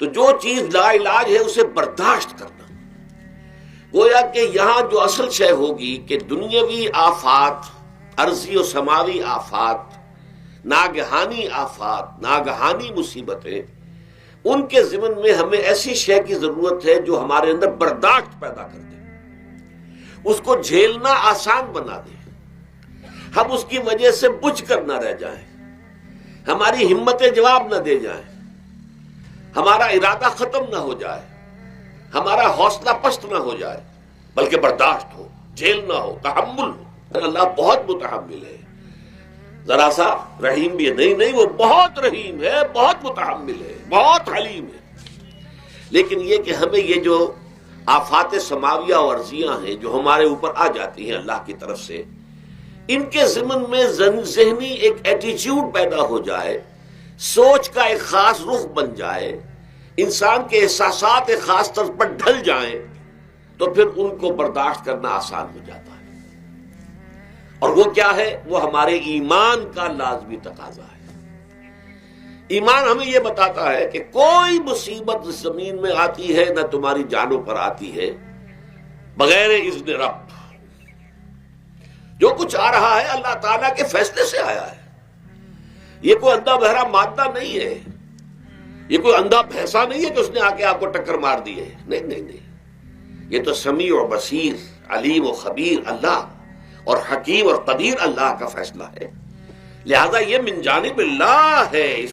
تو جو چیز لا علاج ہے اسے برداشت کرنا، گویا کہ یہاں جو اصل شے ہوگی کہ دنیاوی آفات، عرضی و سماوی آفات، ناگہانی آفات، ناگہانی مصیبتیں، ان کے ضمن میں ہمیں ایسی شے کی ضرورت ہے جو ہمارے اندر برداشت پیدا کر دے، اس کو جھیلنا آسان بنا دے، ہم اس کی وجہ سے بجھ کر نہ رہ جائیں، ہماری ہمتیں جواب نہ دے جائیں، ہمارا ارادہ ختم نہ ہو جائے، ہمارا حوصلہ پست نہ ہو جائے، بلکہ برداشت ہو، جھیلنا ہو، تحمل ہو۔ اللہ بہت متحمل ہے، ذرا سا رحیم بھی ہے، نہیں وہ بہت رحیم ہے، بہت متحمل ہے، بہت حلیم ہے، لیکن یہ کہ ہمیں یہ جو آفات سماویہ اور عرضیہ ہیں جو ہمارے اوپر آ جاتی ہیں اللہ کی طرف سے، ان کے ضمن میں ذہنی ایک ایٹیچیوڈ پیدا ہو جائے، سوچ کا ایک خاص رخ بن جائے، انسان کے احساسات ایک خاص طرز پر ڈھل جائیں، تو پھر ان کو برداشت کرنا آسان ہو جاتا ہے۔ اور وہ کیا ہے؟ وہ ہمارے ایمان کا لازمی تقاضا ہے۔ ایمان ہمیں یہ بتاتا ہے کہ کوئی مصیبت اس زمین میں آتی ہے نہ تمہاری جانوں پر آتی ہے بغیر اذن رب۔ جو کچھ آ رہا ہے اللہ تعالیٰ کے فیصلے سے آیا ہے، یہ کوئی اندھا بہرا مادہ نہیں ہے، یہ کوئی اندھا بھینسا نہیں ہے کہ اس نے آ کے آپ کو ٹکر مار دی ہے، نہیں، یہ تو سمیع و بصیر، علیم و خبیر اللہ اور حکیم اور قدیر اللہ کا فیصلہ ہے، لہذا یہ من جانب اللہ ہے۔